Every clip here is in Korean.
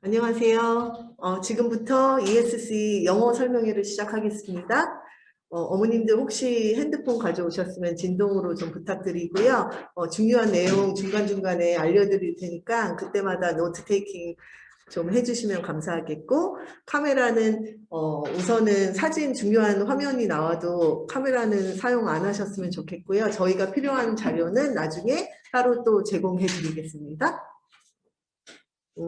안녕하세요. 지금부터 ESC 영어 설명회를 시작하겠습니다. 어머님들 혹시 핸드폰 가져오셨으면 진동으로 좀 부탁드리고요. 중요한 내용 중간중간에 알려드릴 테니까 그때마다 노트 테이킹 좀 해주시면 감사하겠고, 카메라는 우선은 사진 중요한 화면이 나와도 카메라는 사용 안 하셨으면 좋겠고요. 저희가 필요한 자료는 나중에 따로 또 제공해 드리겠습니다.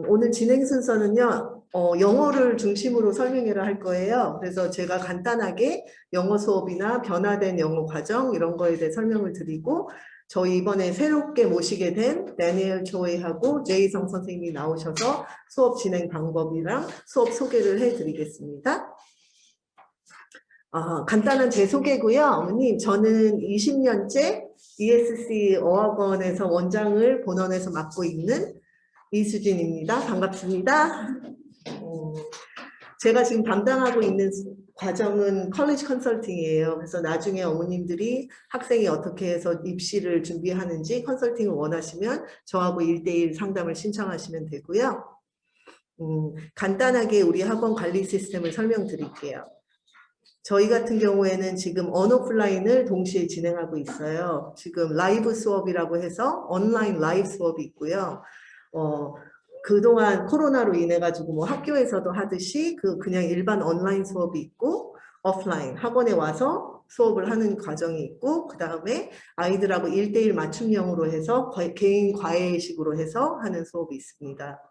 오늘 진행 순서는요, 영어를 중심으로 설명회를 할 거예요. 그래서 제가 간단하게 영어 수업이나 변화된 영어 과정 이런 거에 대해 설명을 드리고, 저희 이번에 새롭게 모시게 된 다니엘 초이하고 제이성 선생님이 나오셔서 수업 진행 방법이랑 수업 소개를 해드리겠습니다. 간단한 제 소개고요. 어머님, 저는 20년째 ESC 어학원에서 원장을 본원에서 맡고 있는 이수진입니다. 반갑습니다. 제가 지금 담당하고 있는 과정은 컬리지 컨설팅이에요. 그래서 나중에 어머님들이 학생이 어떻게 해서 입시를 준비하는지 컨설팅을 원하시면 저하고 1대1 상담을 신청하시면 되고요. 간단하게 우리 학원 관리 시스템을 설명드릴게요. 저희 같은 경우에는 지금 언오프라인을 동시에 진행하고 있어요. 지금 라이브 수업이라고 해서 온라인 라이브 수업이 있고요. 그동안 코로나로 인해 가지고 뭐 학교에서도 하듯이 그냥 일반 온라인 수업이 있고, 오프라인 학원에 와서 수업을 하는 과정이 있고, 그 다음에 아이들하고 1대1 맞춤형으로 해서 개인 과외식으로 해서 하는 수업이 있습니다.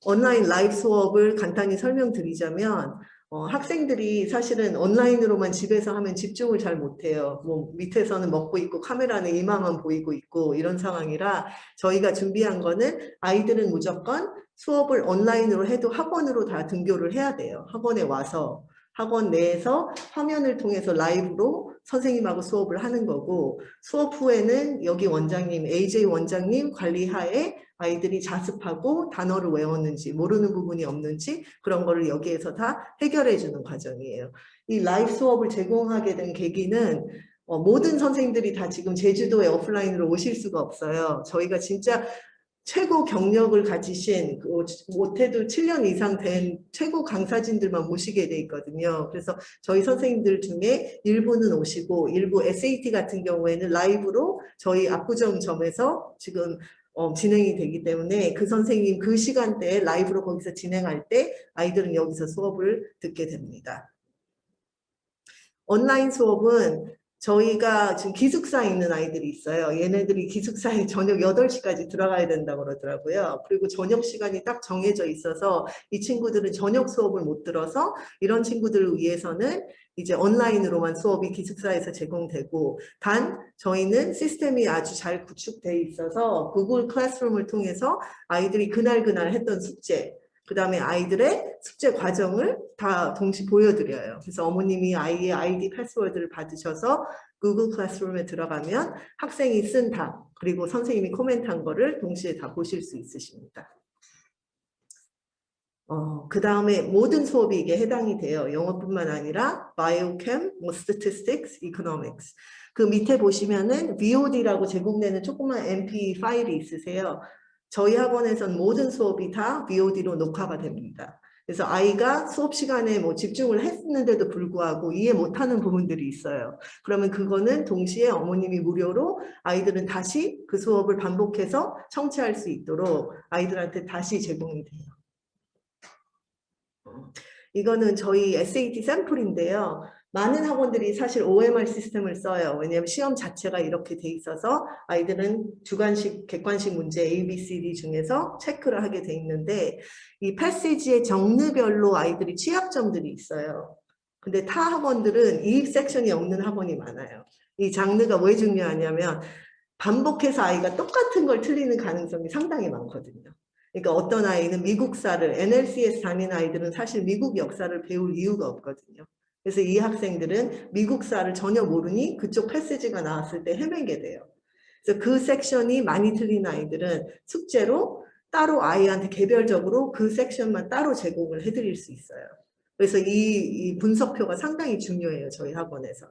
온라인 라이브 수업을 간단히 설명드리자면, 학생들이 사실은 온라인으로만 집에서 하면 집중을 잘 못해요. 뭐 밑에서는 먹고 있고 카메라는 이마만 보이고 있고 이런 상황이라, 저희가 준비한 거는 아이들은 무조건 수업을 온라인으로 해도 학원으로 다 등교를 해야 돼요. 학원에 와서 학원 내에서 화면을 통해서 라이브로 선생님하고 수업을 하는 거고, 수업 후에는 여기 원장님, AJ 원장님 관리하에 아이들이 자습하고 단어를 외웠는지 모르는 부분이 없는지 그런 거를 여기에서 다 해결해 주는 과정이에요. 이 라이브 수업을 제공하게 된 계기는 모든 선생님들이 다 지금 제주도에 오프라인으로 오실 수가 없어요. 저희가 진짜 최고 경력을 가지신 못해도 7년 이상 된 최고 강사진들만 모시게 돼 있거든요. 그래서 저희 선생님들 중에 일부는 오시고, 일부 SAT 같은 경우에는 라이브로 저희 압구정점에서 지금 진행이 되기 때문에 그 선생님 그 시간대에 라이브로 거기서 진행할 때 아이들은 여기서 수업을 듣게 됩니다. 온라인 수업은 저희가 지금 기숙사에 있는 아이들이 있어요. 얘네들이 기숙사에 저녁 8시까지 들어가야 된다고 그러더라고요. 그리고 저녁 시간이 딱 정해져 있어서 이 친구들은 저녁 수업을 못 들어서, 이런 친구들을 위해서는 이제 온라인으로만 수업이 기숙사에서 제공되고, 단 저희는 시스템이 아주 잘 구축되어 있어서 구글 클래스룸을 통해서 아이들이 그날 했던 숙제, 그 다음에 아이들의 숙제 과정을 다 동시에 보여드려요. 그래서 어머님이 아이의 아이디 패스워드를 받으셔서 구글 클래스룸에 들어가면 학생이 쓴 답, 그리고 선생님이 코멘트한 거를 동시에 다 보실 수 있으십니다. 그 다음에 모든 수업이 이게 해당이 돼요. 영어뿐만 아니라 바이오캠, 뭐 statistics, economics. 그 밑에 보시면은 VOD라고 제공되는 조그만 MP 파일이 있으세요. 저희 학원에서는 모든 수업이 다 VOD로 녹화가 됩니다. 그래서 아이가 수업 시간에 뭐 집중을 했는데도 불구하고 이해 못하는 부분들이 있어요. 그러면 그거는 동시에 어머님이 무료로 아이들은 다시 그 수업을 반복해서 청취할 수 있도록 아이들한테 다시 제공이 돼요. 이거는 저희 SAT 샘플인데요. 많은 학원들이 사실 OMR 시스템을 써요. 왜냐하면 시험 자체가 이렇게 돼 있어서 아이들은 주관식, 객관식 문제 A, B, C, D 중에서 체크를 하게 돼 있는데, 이 패시지의 장르별로 아이들이 취약점들이 있어요. 근데 타 학원들은 이 섹션이 없는 학원이 많아요. 이 장르가 왜 중요하냐면 반복해서 아이가 똑같은 걸 틀리는 가능성이 상당히 많거든요. 그러니까 어떤 아이는 미국사를, NLCS 다니는 아이들은 사실 미국 역사를 배울 이유가 없거든요. 그래서 이 학생들은 미국사를 전혀 모르니 그쪽 패시지가 나왔을 때 헤매게 돼요. 그래서 그 섹션이 많이 틀린 아이들은 숙제로 따로 아이한테 개별적으로 그 섹션만 따로 제공을 해드릴 수 있어요. 그래서 이 분석표가 상당히 중요해요, 저희 학원에서.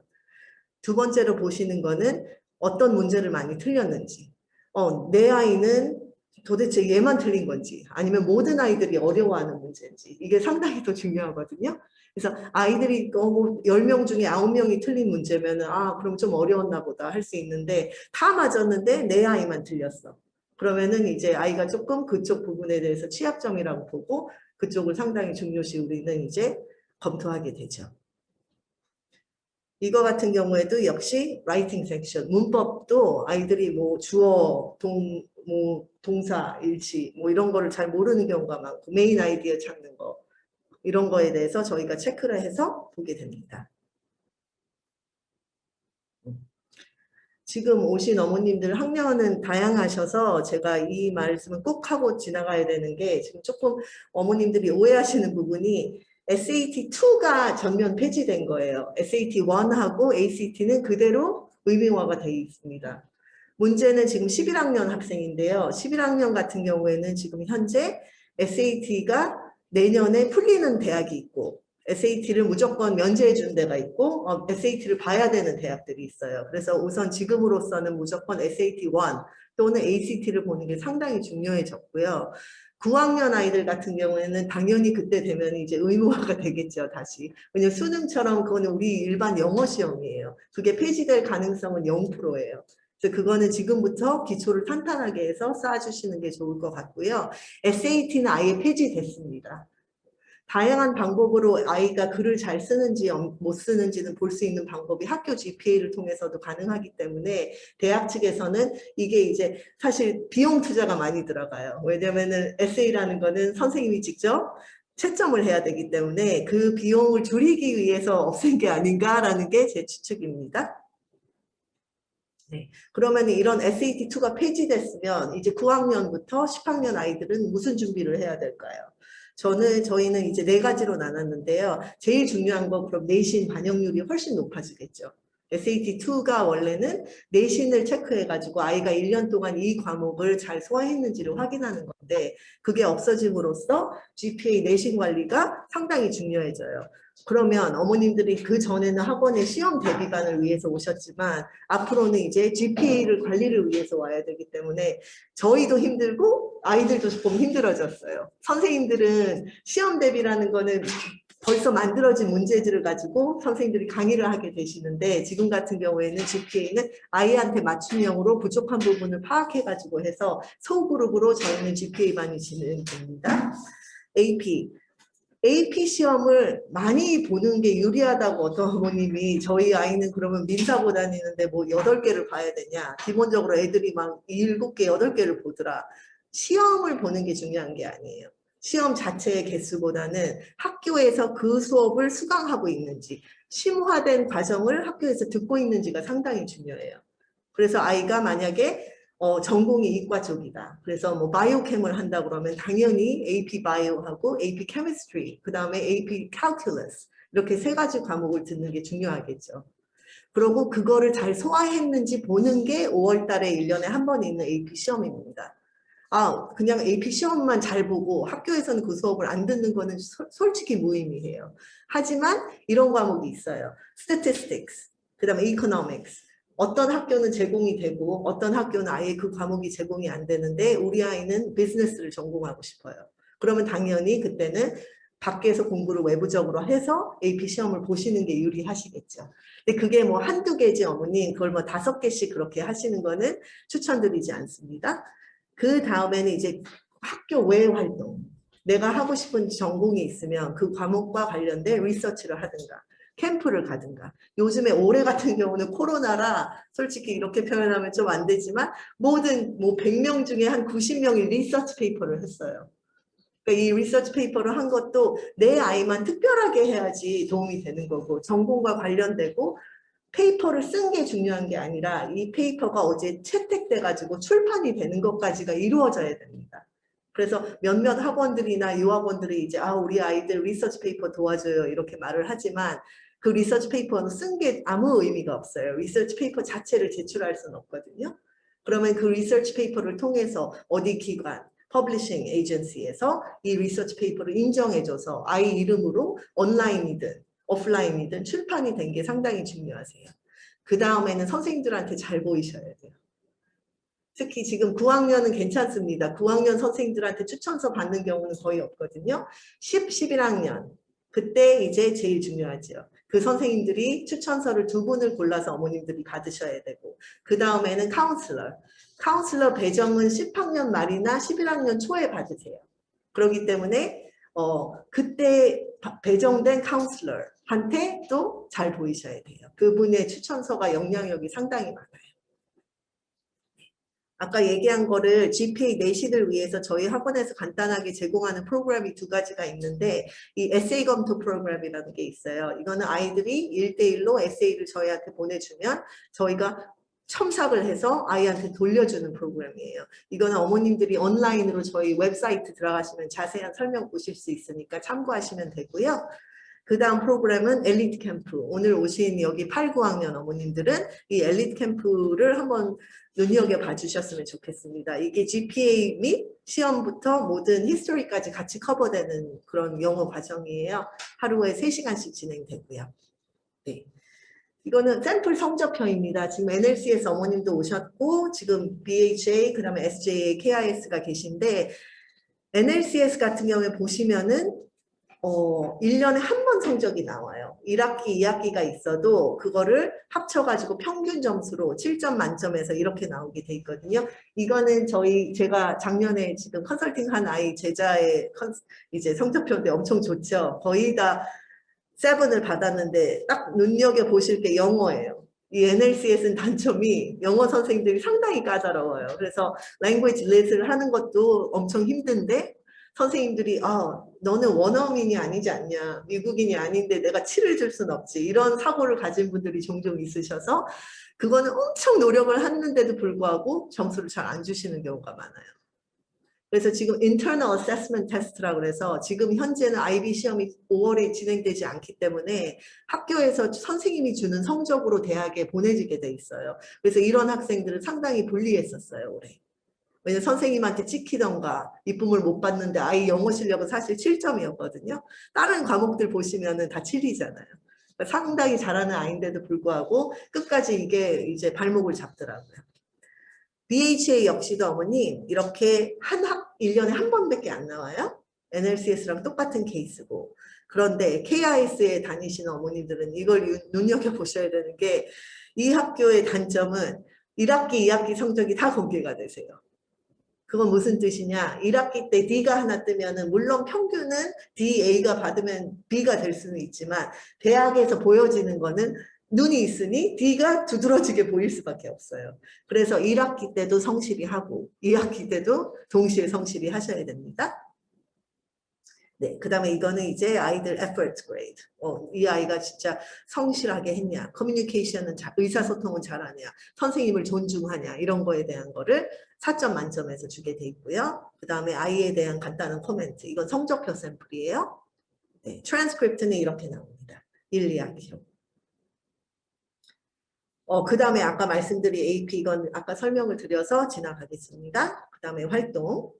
두 번째로 보시는 거는 어떤 문제를 많이 틀렸는지. 내 아이는 도대체 얘만 틀린 건지 아니면 모든 아이들이 어려워하는 문제인지 이게 상당히 더 중요하거든요. 그래서 아이들이 뭐 10명 중에 9명이 틀린 문제면은 그럼 좀 어려웠나 보다 할 수 있는데 다 맞았는데 내 아이만 틀렸어. 그러면은 이제 아이가 조금 그쪽 부분에 대해서 취약점이라고 보고 그쪽을 상당히 중요시 우리는 이제 검토하게 되죠. 이거 같은 경우에도 역시 라이팅 섹션, 문법도 아이들이 뭐 주어, 동사, 일치 뭐 이런 거를 잘 모르는 경우가 많고 메인 아이디어 찾는 거 이런 거에 대해서 저희가 체크를 해서 보게 됩니다. 지금 오신 어머님들 학년은 다양하셔서 제가 이 말씀을 꼭 하고 지나가야 되는 게 지금 조금 어머님들이 오해하시는 부분이 SAT2가 전면 폐지된 거예요. SAT1하고 ACT는 그대로 의무화가 되어 있습니다. 문제는 지금 11학년 학생인데요. 11학년 같은 경우에는 지금 현재 SAT가 내년에 풀리는 대학이 있고 SAT를 무조건 면제해 준 데가 있고 SAT를 봐야 되는 대학들이 있어요. 그래서 우선 지금으로서는 무조건 SAT1 또는 ACT를 보는 게 상당히 중요해졌고요. 9학년 아이들 같은 경우에는 당연히 그때 되면 이제 의무화가 되겠죠, 다시. 왜냐면 수능처럼 그거는 우리 일반 영어 시험이에요. 그게 폐지될 가능성은 0%예요. 그래서 그거는 지금부터 기초를 탄탄하게 해서 쌓아주시는 게 좋을 것 같고요. SAT는 아예 폐지됐습니다. 다양한 방법으로 아이가 글을 잘 쓰는지 못 쓰는지는 볼 수 있는 방법이 학교 GPA를 통해서도 가능하기 때문에 대학 측에서는 이게 이제 사실 비용 투자가 많이 들어가요. 왜냐면은 에세이라는 거는 선생님이 직접 채점을 해야 되기 때문에 그 비용을 줄이기 위해서 없앤 게 아닌가라는 게 제 추측입니다. 네. 그러면 이런 SAT2가 폐지됐으면 이제 9학년부터 10학년 아이들은 무슨 준비를 해야 될까요? 저희는 이제 4가지로 나눴는데요. 제일 중요한 건 그럼 내신 반영률이 훨씬 높아지겠죠. SAT2가 원래는 내신을 체크해가지고 아이가 1년 동안 이 과목을 잘 소화했는지를 확인하는 건데 그게 없어짐으로써 GPA 내신 관리가 상당히 중요해져요. 그러면 어머님들이 그 전에는 학원에 시험 대비반을 위해서 오셨지만 앞으로는 이제 GPA를 관리를 위해서 와야 되기 때문에 저희도 힘들고 아이들도 조금 힘들어졌어요. 선생님들은 시험 대비라는 거는 벌써 만들어진 문제들을 가지고 선생님들이 강의를 하게 되시는데 지금 같은 경우에는 GPA는 아이한테 맞춤형으로 부족한 부분을 파악해가지고 해서 소그룹으로 저희는 GPA반이 진행됩니다. AP 시험을 많이 보는 게 유리하다고 어떤 어머님이 저희 아이는 그러면 민사고 다니는데 뭐 8개를 봐야 되냐. 기본적으로 애들이 막 7개, 8개를 보더라. 시험을 보는 게 중요한 게 아니에요. 시험 자체의 개수보다는 학교에서 그 수업을 수강하고 있는지 심화된 과정을 학교에서 듣고 있는지가 상당히 중요해요. 그래서 아이가 만약에 전공이 이과 쪽이다. 그래서 뭐 바이오캠을 한다 그러면 당연히 AP 바이오하고 AP 케미스트리, 그 다음에 AP calculus 이렇게 3가지 과목을 듣는 게 중요하겠죠. 그리고 그거를 잘 소화했는지 보는 게 5월 달에 1년에 한 번 있는 AP 시험입니다. 그냥 AP 시험만 잘 보고 학교에서는 그 수업을 안 듣는 거는 솔직히 무의미해요. 하지만 이런 과목이 있어요. Statistics, 그 다음에 Economics. 어떤 학교는 제공이 되고 어떤 학교는 아예 그 과목이 제공이 안 되는데 우리 아이는 비즈니스를 전공하고 싶어요. 그러면 당연히 그때는 밖에서 공부를 외부적으로 해서 AP 시험을 보시는 게 유리하시겠죠. 근데 그게 뭐 한두 개지 어머니 그걸 뭐 5개씩 그렇게 하시는 거는 추천드리지 않습니다. 그 다음에는 이제 학교 외 활동. 내가 하고 싶은 전공이 있으면 그 과목과 관련된 리서치를 하든가 캠프를 가든가. 요즘에 올해 같은 경우는 코로나라 솔직히 이렇게 표현하면 좀 안 되지만 모든 뭐 100명 중에 한 90명이 리서치 페이퍼를 했어요. 그러니까 이 리서치 페이퍼를 한 것도 내 아이만 특별하게 해야지 도움이 되는 거고 전공과 관련되고 페이퍼를 쓴 게 중요한 게 아니라 이 페이퍼가 어제 채택돼 가지고 출판이 되는 것까지가 이루어져야 됩니다. 그래서 몇몇 학원들이나 유학원들이 이제 우리 아이들 리서치 페이퍼 도와줘요 이렇게 말을 하지만 그 리서치 페이퍼는 쓴 게 아무 의미가 없어요. 리서치 페이퍼 자체를 제출할 수는 없거든요. 그러면 그 리서치 페이퍼를 통해서 어디 기관, 퍼블리싱 에이전시에서 이 리서치 페이퍼를 인정해줘서 아이 이름으로 온라인이든 오프라인이든 출판이 된 게 상당히 중요하세요. 그 다음에는 선생님들한테 잘 보이셔야 돼요. 특히 지금 9학년은 괜찮습니다. 9학년 선생님들한테 추천서 받는 경우는 거의 없거든요. 10, 11학년. 그때 이제 제일 중요하죠. 그 선생님들이 추천서를 2분을 골라서 어머님들이 받으셔야 되고, 그 다음에는 카운슬러. 카운슬러 배정은 10학년 말이나 11학년 초에 받으세요. 그렇기 때문에 그때 배정된 카운슬러한테 또 잘 보이셔야 돼요. 그분의 추천서가 영향력이 상당히 많아요. 아까 얘기한 거를 GPA 내신을 위해서 저희 학원에서 간단하게 제공하는 프로그램이 2가지가 있는데, 이 에세이 검토 프로그램이라는 게 있어요. 이거는 아이들이 1대1로 에세이를 저희한테 보내주면 저희가 첨삭을 해서 아이한테 돌려주는 프로그램이에요. 이거는 어머님들이 온라인으로 저희 웹사이트 들어가시면 자세한 설명 보실 수 있으니까 참고하시면 되고요. 그 다음 프로그램은 엘리트 캠프. 오늘 오신 여기 8, 9학년 어머님들은 이 엘리트 캠프를 한번 눈여겨봐 주셨으면 좋겠습니다. 이게 GPA 및 시험부터 모든 히스토리까지 같이 커버되는 그런 영어 과정이에요. 하루에 3시간씩 진행되고요. 네. 이거는 샘플 성적표입니다. 지금 NLC에서 어머님도 오셨고, 지금 BHA, 그 다음에 SJA, KIS가 계신데, NLCS 같은 경우에 보시면은 1년에 한 번 성적이 나와요. 1학기, 2학기가 있어도 그거를 합쳐가지고 평균 점수로 7점 만점에서 이렇게 나오게 돼 있거든요. 이거는 제가 작년에 지금 컨설팅한 아이 제자의 이제 성적표인데 엄청 좋죠. 거의 다 7을 받았는데 딱 눈여겨보실 게 영어예요. 이 NLCS는 단점이 영어 선생님들이 상당히 까다로워요. 그래서 랭귀지 렛을 하는 것도 엄청 힘든데 선생님들이 너는 원어민이 아니지 않냐, 미국인이 아닌데 내가 7을 줄 순 없지, 이런 사고를 가진 분들이 종종 있으셔서 그거는 엄청 노력을 했는데도 불구하고 점수를 잘 안 주시는 경우가 많아요. 그래서 지금 Internal Assessment Test라고 해서 지금 현재는 IB 시험이 5월에 진행되지 않기 때문에 학교에서 선생님이 주는 성적으로 대학에 보내지게 돼 있어요. 그래서 이런 학생들은 상당히 불리했었어요, 올해. 왜냐면 선생님한테 찍히던가 이쁨을 못 받는데 아이 영어 실력은 사실 7점이었거든요. 다른 과목들 보시면은 다 7이잖아요. 그러니까 상당히 잘하는 아이인데도 불구하고 끝까지 이게 이제 발목을 잡더라고요. BHA 역시도 어머님 이렇게 1년에 한 번밖에 안 나와요. NLCS랑 똑같은 케이스고. 그런데 KIS에 다니시는 어머님들은 이걸 눈여겨보셔야 되는 게, 이 학교의 단점은 1학기, 2학기 성적이 다 공개가 되세요. 그건 무슨 뜻이냐? 1학기 때 D가 하나 뜨면은 물론 평균은 D, A가 받으면 B가 될 수는 있지만 대학에서 보여지는 거는 눈이 있으니 D가 두드러지게 보일 수밖에 없어요. 그래서 1학기 때도 성실히 하고 2학기 때도 동시에 성실히 하셔야 됩니다. 네, 그 다음에 이거는 이제 아이들 effort grade. 이 아이가 진짜 성실하게 했냐, 커뮤니케이션은 의사소통은 잘하냐, 선생님을 존중하냐, 이런 거에 대한 거를 4점 만점에서 주게 돼 있고요. 그 다음에 아이에 대한 간단한 코멘트. 이건 성적표 샘플이에요. 네, 트랜스크립트는 이렇게 나옵니다. 1, 2학기로. 그 다음에 아까 말씀드린 AP, 이건 아까 설명을 드려서 지나가겠습니다. 그 다음에 활동.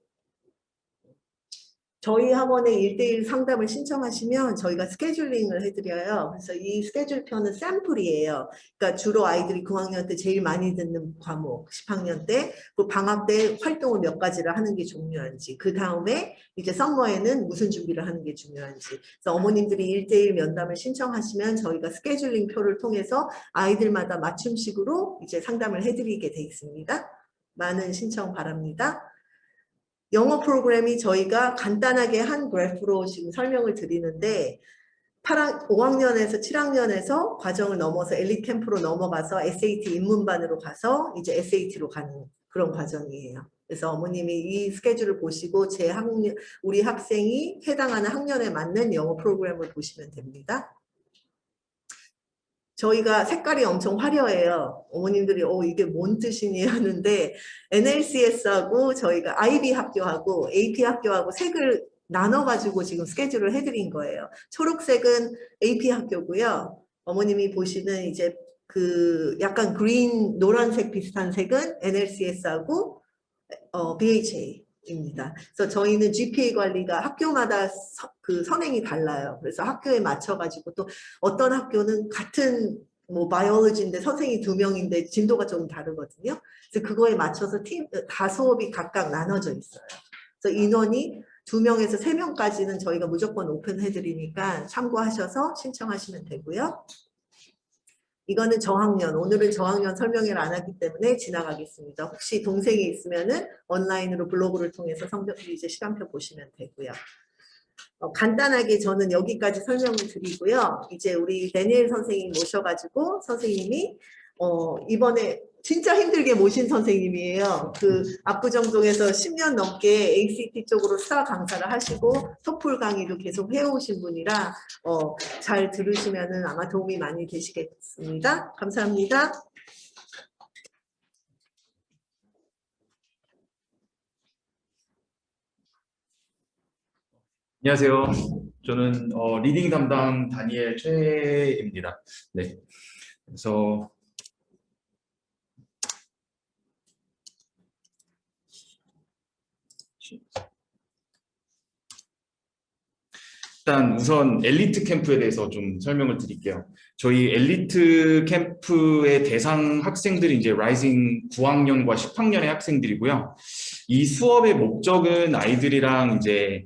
저희 학원에 1대1 상담을 신청하시면 저희가 스케줄링을 해드려요. 그래서 이 스케줄표는 샘플이에요. 그러니까 주로 아이들이 9학년 때 제일 많이 듣는 과목, 10학년 때, 그 방학 때 활동을 몇 가지를 하는 게 중요한지, 그 다음에 이제 썸머에는 무슨 준비를 하는 게 중요한지. 그래서 어머님들이 1대1 면담을 신청하시면 저희가 스케줄링 표를 통해서 아이들마다 맞춤식으로 이제 상담을 해드리게 돼 있습니다. 많은 신청 바랍니다. 영어 프로그램이 저희가 간단하게 한 그래프로 지금 설명을 드리는데 5학년에서 7학년에서 과정을 넘어서 엘리트 캠프로 넘어가서 SAT 입문반으로 가서 이제 SAT로 가는 그런 과정이에요. 그래서 어머님이 이 스케줄을 보시고 우리 학생이 해당하는 학년에 맞는 영어 프로그램을 보시면 됩니다. 저희가 색깔이 엄청 화려해요. 어머님들이 이게 뭔 뜻이니 하는데 NLCS하고 저희가 IB 학교하고 AP 학교하고 색을 나눠가지고 지금 스케줄을 해드린 거예요. 초록색은 AP 학교고요. 어머님이 보시는 이제 그 약간 그린 노란색 비슷한 색은 NLCS하고 BHA. 입니다. 그래서 저희는 GPA 관리가 학교마다 그 선행이 달라요. 그래서 학교에 맞춰가지고 또 어떤 학교는 같은 뭐 바이올로지인데 선생님이 2명인데 진도가 좀 다르거든요. 그래서 그거에 맞춰서 다 수업이 각각 나눠져 있어요. 그래서 인원이 2명에서 3명까지는 저희가 무조건 오픈해드리니까 참고하셔서 신청하시면 되고요. 이거는 저학년, 오늘은 저학년 설명회를 안 하기 때문에 지나가겠습니다. 혹시 동생이 있으면은 온라인으로 블로그를 통해서 이제 시간표 보시면 되고요. 간단하게 저는 여기까지 설명을 드리고요. 이제 우리 데니엘 선생님 모셔가지고 선생님이 이번에 진짜 힘들게 모신 선생님이에요. 그 압구정동에서 10년 넘게 ACT 쪽으로 스타 강사를 하시고 토플 강의도 계속 해오신 분이라 잘 들으시면은 아마 도움이 많이 되시겠습니다. 감사합니다. 안녕하세요. 저는 리딩 담당 다니엘 최입니다. 네. 그래서 일단 우선 엘리트 캠프에 대해서 좀 설명을 드릴게요. 저희 엘리트 캠프의 대상 학생들이 이제 라이징 9학년과 10학년의 학생들이고요. 이 수업의 목적은 아이들이랑 이제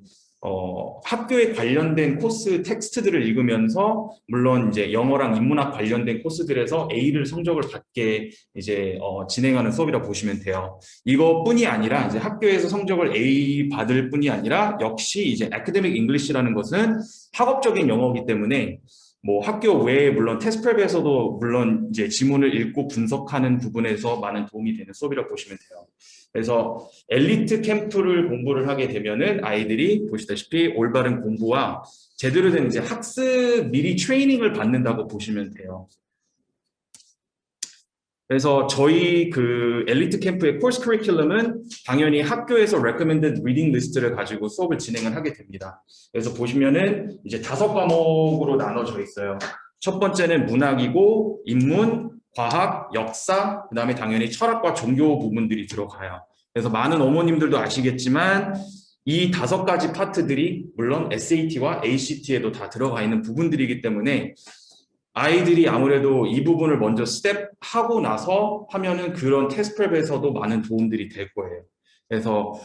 학교에 관련된 코스 텍스트들을 읽으면서 물론 이제 영어랑 인문학 관련된 코스들에서 A를 성적을 받게 이제 진행하는 수업이라 보시면 돼요. 이것뿐이 아니라 이제 학교에서 성적을 A 받을 뿐이 아니라 역시 이제 Academic English라는 것은 학업적인 영어이기 때문에 뭐 학교 외에 물론 테스트프랩에서도 물론 이제 지문을 읽고 분석하는 부분에서 많은 도움이 되는 수업이라고 보시면 돼요. 그래서 엘리트 캠프를 공부를 하게 되면은 아이들이 보시다시피 올바른 공부와 제대로 된 이제 학습 미리 트레이닝을 받는다고 보시면 돼요. 그래서 저희 그 엘리트 캠프의 코र्스 커리큘럼은 당연히 학교에서 recommended reading 리스트를 가지고 수업을 진행을 하게 됩니다. 그래서 보시면은 이제 5과목으로 나눠져 있어요. 첫 번째는 문학이고 인문, 과학, 역사, 그 다음에 당연히 철학과 종교 부분들이 들어가요. 그래서 많은 어머님들도 아시겠지만 이 5가지 파트들이 물론 SAT와 ACT에도 다 들어가 있는 부분들이기 때문에 아이들이 아무래도 이 부분을 먼저 스텝하고 나서 하면은 그런 테스트프랩에서도 많은 도움들이 될 거예요. 그래서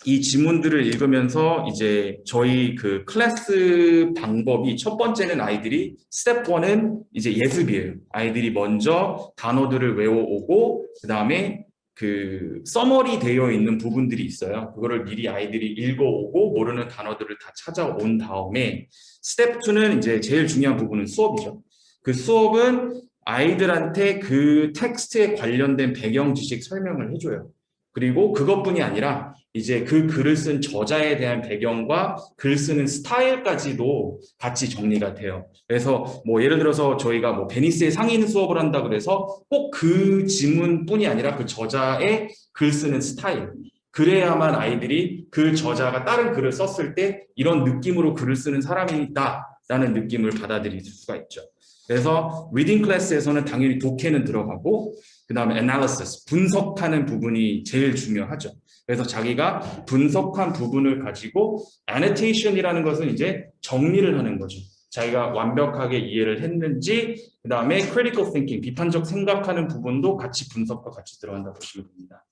이 지문들을 읽으면서 이제 저희 그 클래스 방법이 첫 번째는 아이들이 스텝 1은 이제 예습이에요. 아이들이 먼저 단어들을 외워오고 그 다음에 그 서머리 되어 있는 부분들이 있어요. 그거를 미리 아이들이 읽어오고 모르는 단어들을 다 찾아온 다음에 스텝 2는 이제 제일 중요한 부분은 수업이죠. 그 수업은 아이들한테 그 텍스트에 관련된 배경 지식 설명을 해줘요. 그리고 그것뿐이 아니라 이제 그 글을 쓴 저자에 대한 배경과 글 쓰는 스타일까지도 같이 정리가 돼요. 그래서 뭐 예를 들어서 저희가 뭐 베니스의 상인 수업을 한다 그래서 꼭 그 지문뿐이 아니라 그 저자의 글 쓰는 스타일, 그래야만 아이들이 그 저자가 다른 글을 썼을 때 이런 느낌으로 글을 쓰는 사람이다라는 느낌을 받아들일 수가 있죠. 그래서 리딩 클래스에서는 당연히 독해는 들어가고 그 다음에 analysis, 분석하는 부분이 제일 중요하죠. 그래서 자기가 분석한 부분을 가지고 annotation이라는 것은 이제 정리를 하는 거죠. 자기가 완벽하게 이해를 했는지, 그 다음에 critical thinking, 비판적 생각하는 부분도 같이 분석과 같이 들어간다고 보시면 됩니다.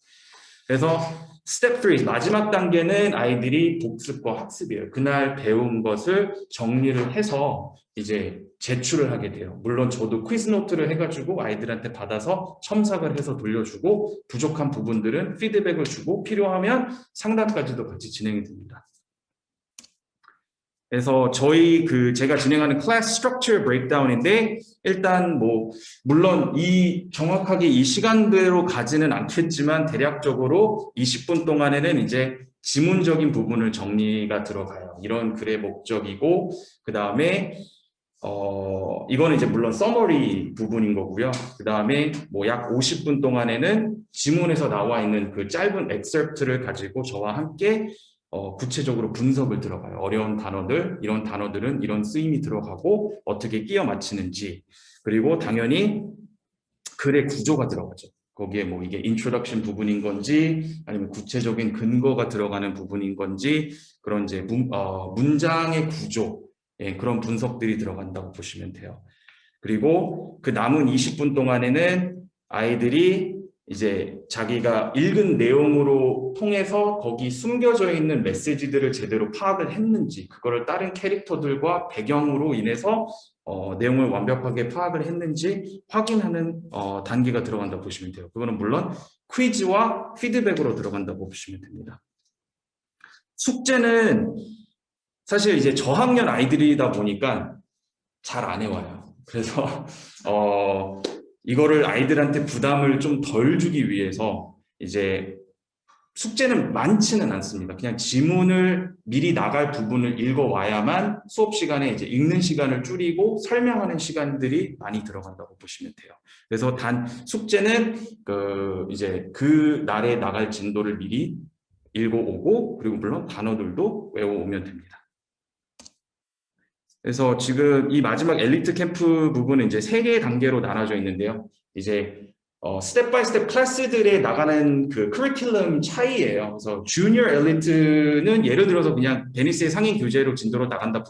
그래서 스텝 3, 마지막 단계는 아이들이 복습과 학습이에요. 그날 배운 것을 정리를 해서 이제 제출을 하게 돼요. 물론 저도 퀴즈 노트를 해가지고 아이들한테 받아서 첨삭을 해서 돌려주고 부족한 부분들은 피드백을 주고 필요하면 상담까지도 같이 진행이 됩니다. 그래서 저희 제가 진행하는 클래스 스트럭처 브레이크다운인데 일단 뭐 물론 정확하게 이 시간대로 가지는 않겠지만 대략적으로 20분 동안에는 이제 지문적인 부분을 정리가 들어가요. 이런 글의 목적이고 그 다음에 이거는 이제 물론 서머리 부분인 거고요. 그 다음에 뭐 약 50분 동안에는 지문에서 나와 있는 그 짧은 엑설프트를 가지고 저와 함께 구체적으로 분석을 들어가요. 어려운 단어들, 이런 단어들은 이런 쓰임이 들어가고 어떻게 끼워 맞히는지, 그리고 당연히 글의 구조가 들어가죠. 거기에 뭐 이게 인트로덕션 부분인 건지 아니면 구체적인 근거가 들어가는 부분인 건지 그런 이제 문장의 구조, 예, 그런 분석들이 들어간다고 보시면 돼요. 그리고 그 남은 20분 동안에는 아이들이 이제 자기가 읽은 내용으로 통해서 거기 숨겨져 있는 메시지들을 제대로 파악을 했는지, 그거를 다른 캐릭터들과 배경으로 인해서 내용을 완벽하게 파악을 했는지 확인하는 단계가 들어간다고 보시면 돼요. 그거는 물론 퀴즈와 피드백으로 들어간다고 보시면 됩니다. 숙제는 사실 이제 저학년 아이들이다 보니까 잘 안 해와요. 그래서 이거를 아이들한테 부담을 좀 덜 주기 위해서 이제 숙제는 많지는 않습니다. 그냥 지문을 미리 나갈 부분을 읽어와야만 수업 시간에 이제 읽는 시간을 줄이고 설명하는 시간들이 많이 들어간다고 보시면 돼요. 그래서 단 숙제는 이제 그 날에 나갈 진도를 미리 읽어오고, 그리고 물론 단어들도 외워오면 됩니다. 그래서 지금 이 마지막 엘리트 캠프 부분은 이제 3개의 단계로 나눠져 있는데요. 이제 스텝 바이 스텝 클래스들에 나가는 그 커리큘럼 차이예요. 그래서 주니어 엘리트는 예를 들어서 그냥 베니스의 상위 교재로 진도로 나간다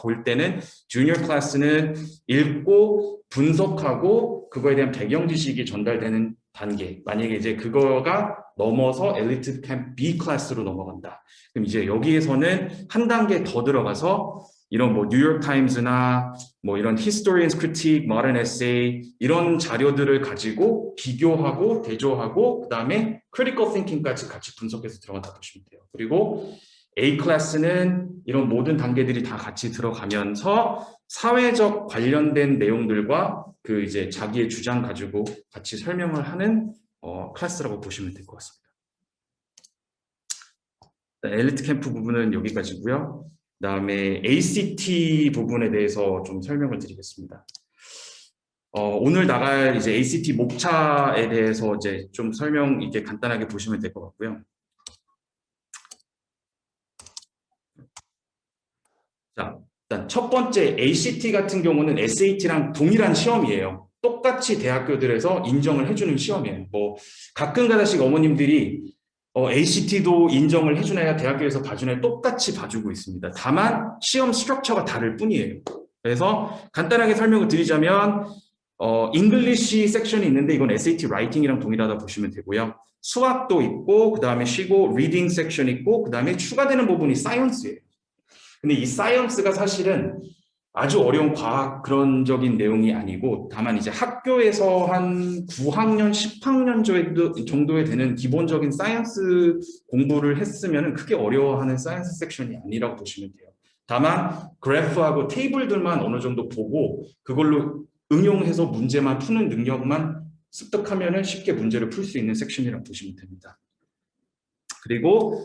볼 때는 주니어 클래스는 읽고 분석하고 그거에 대한 배경 지식이 전달되는 단계. 만약에 이제 그거가 넘어서 엘리트 캠프 B 클래스로 넘어간다. 그럼 이제 여기에서는 한 단계 더 들어가서 이런 뭐 뉴욕 타임즈나 뭐 이런 Historian's Critique, Modern Essay 이런 자료들을 가지고 비교하고 대조하고 그 다음에 Critical Thinking까지 같이 분석해서 들어간다 보시면 돼요. 그리고 A 클래스는 이런 모든 단계들이 다 같이 들어가면서 사회적 관련된 내용들과 그 이제 자기의 주장 가지고 같이 설명을 하는 클래스라고 보시면 될 것 같습니다. 엘리트 캠프 부분은 여기까지고요. 그다음에 ACT 부분에 대해서 좀 설명을 드리겠습니다. 오늘 나갈 이제 ACT 목차에 대해서 이제 좀 설명 이렇게 간단하게 보시면 될 것 같고요. 자, 일단 첫 번째 ACT 같은 경우는 SAT랑 동일한 시험이에요. 똑같이 대학교들에서 인정을 해주는 시험이에요. 뭐 가끔가다씩 어머님들이 ACT도 인정을 해주나요? 대학교에서 봐주나요? 똑같이 봐주고 있습니다. 다만 시험 스트럭처가 다를 뿐이에요. 그래서 간단하게 설명을 드리자면 잉글리시 섹션이 있는데 이건 SAT 라이팅이랑 동일하다 보시면 되고요. 수학도 있고 그 다음에 쉬고 리딩 섹션 있고 그 다음에 추가되는 부분이 사이언스예요. 근데 이 사이언스가 사실은 아주 어려운 과학 그런적인 내용이 아니고 다만 이제 학교에서 한 9학년, 10학년 정도에 되는 기본적인 사이언스 공부를 했으면 크게 어려워하는 사이언스 섹션이 아니라고 보시면 돼요. 다만 그래프하고 테이블들만 어느 정도 보고 그걸로 응용해서 문제만 푸는 능력만 습득하면 쉽게 문제를 풀 수 있는 섹션이라고 보시면 됩니다. 그리고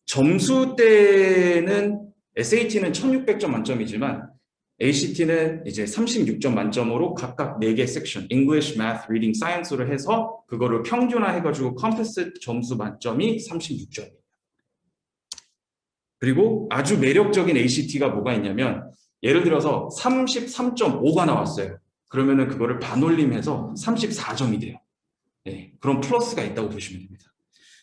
점수대는 SAT는 1600점 만점이지만 ACT는 이제 36점 만점으로 각각 4개 섹션, English, Math, Reading, Science로 해서 그거를 평균화해가지고 컴포지트 점수 만점이 36점이에요. 그리고 아주 매력적인 ACT가 뭐가 있냐면 예를 들어서 33.5가 나왔어요. 그러면은 그거를 반올림해서 34점이 돼요. 네, 그런 플러스가 있다고 보시면 됩니다.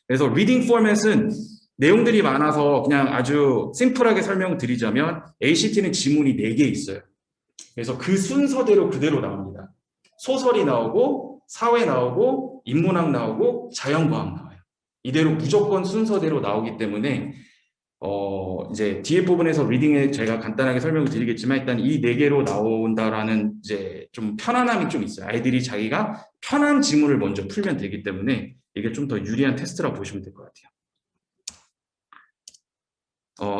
그래서 리딩 포맷은 내용들이 많아서 그냥 아주 심플하게 설명을 드리자면 ACT는 지문이 4개 있어요. 그래서 그 순서대로 그대로 나옵니다. 소설이 나오고 사회 나오고 인문학 나오고 자연과학 나와요. 이대로 무조건 순서대로 나오기 때문에 이제 뒤에 부분에서 리딩에 제가 간단하게 설명을 드리겠지만 일단 이 4개로 나온다라는 이제 좀 편안함이 좀 있어요. 아이들이 자기가 편한 지문을 먼저 풀면 되기 때문에 이게 좀 더 유리한 테스트라고 보시면 될 것 같아요.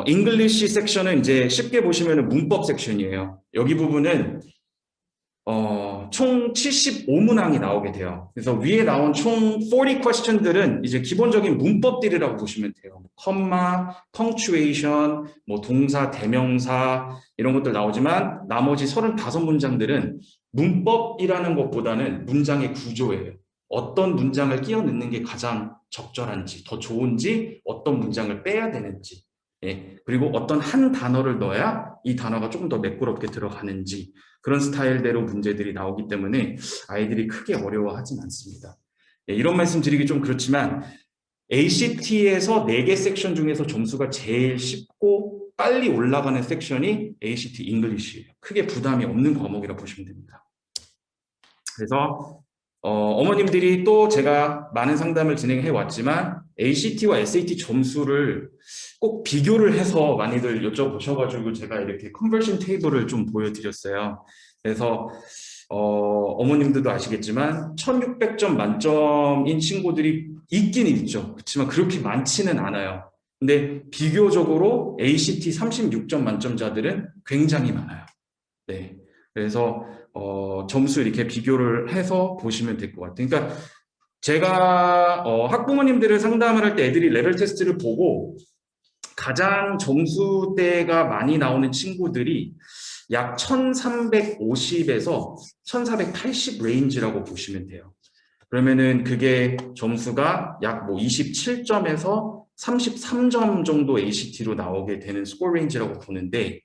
잉글리시 섹션은 이제 쉽게 보시면 문법 섹션이에요. 여기 부분은 총 75문항이 나오게 돼요. 그래서 위에 나온 총 40 question들은 이제 기본적인 문법들이라고 보시면 돼요. 컴마, 펑츄에이션, 뭐 동사, 대명사 이런 것들 나오지만 나머지 35문장들은 문법이라는 것보다는 문장의 구조예요. 어떤 문장을 끼워 넣는 게 가장 적절한지, 더 좋은지, 어떤 문장을 빼야 되는지, 예, 그리고 어떤 한 단어를 넣어야 이 단어가 조금 더 매끄럽게 들어가는지 그런 스타일대로 문제들이 나오기 때문에 아이들이 크게 어려워하진 않습니다. 예, 이런 말씀 드리기 좀 그렇지만 ACT에서 4개 섹션 중에서 점수가 제일 쉽고 빨리 올라가는 섹션이 ACT 잉글리시예요. 크게 부담이 없는 과목이라고 보시면 됩니다. 그래서 어머님들이 또 제가 많은 상담을 진행해 왔지만 ACT와 SAT 점수를 꼭 비교를 해서 많이들 여쭤보셔가지고 제가 이렇게 컨버전 테이블을 좀 보여드렸어요. 그래서 어머님들도 아시겠지만 1600점 만점인 친구들이 있긴 있죠. 그렇지만 그렇게 많지는 않아요. 근데 비교적으로 ACT 36점 만점자들은 굉장히 많아요. 네. 그래서 점수 이렇게 비교를 해서 보시면 될 것 같아요. 그러니까 제가 학부모님들을 상담을 할 때 애들이 레벨 테스트를 보고 가장 점수대가 많이 나오는 친구들이 약 1350에서 1480 레인지라고 보시면 돼요. 그러면은 그게 점수가 약 뭐 27점에서 33점 정도 ACT로 나오게 되는 스코어 레인지라고 보는데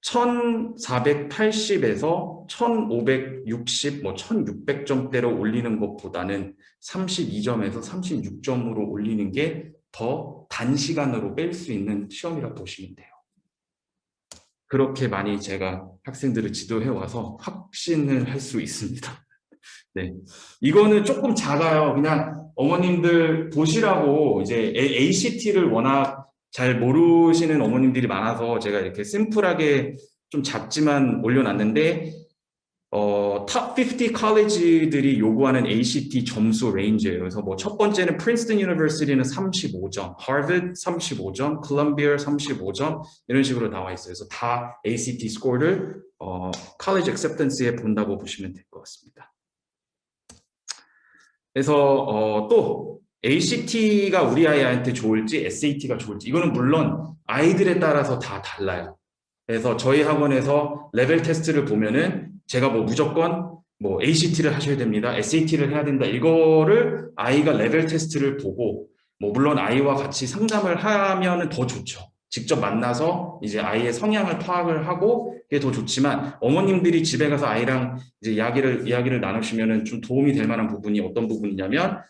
1480에서 1560, 뭐 1600점대로 올리는 것보다는 32점에서 36점으로 올리는 게 더 단시간으로 뺄 수 있는 시험이라 보시면 돼요. 그렇게 많이 제가 학생들을 지도해 와서 확신을 할 수 있습니다. 네. 이거는 조금 작아요. 그냥 어머님들 보시라고 이제 ACT를 워낙 잘 모르시는 어머님들이 많아서 제가 이렇게 심플하게 좀 작지만 올려놨는데 탑 50 컬리지들이 요구하는 ACT 점수 레인지예요. 그래서 뭐 첫 번째는 프린스턴 유니버시티는 35점, 하버드 35점, 콜럼비아 35점 이런 식으로 나와 있어요. 그래서 다 ACT 스코어를 college acceptance에 본다고 보시면 될 것 같습니다. 그래서 또 ACT가 우리 아이한테 좋을지 SAT가 좋을지 이거는 물론 아이들에 따라서 다 달라요. 그래서 저희 학원에서 레벨 테스트를 보면은 제가 뭐 무조건 뭐 ACT를 하셔야 됩니다. SAT를 해야 된다. 이거를 아이가 레벨 테스트를 보고 뭐 물론 아이와 같이 상담을 하면은 더 좋죠. 직접 만나서 이제 아이의 성향을 파악을 하고 그게 더 좋지만 어머님들이 집에 가서 아이랑 이제 이야기를 나누시면은 좀 도움이 될 만한 부분이 어떤 부분이냐면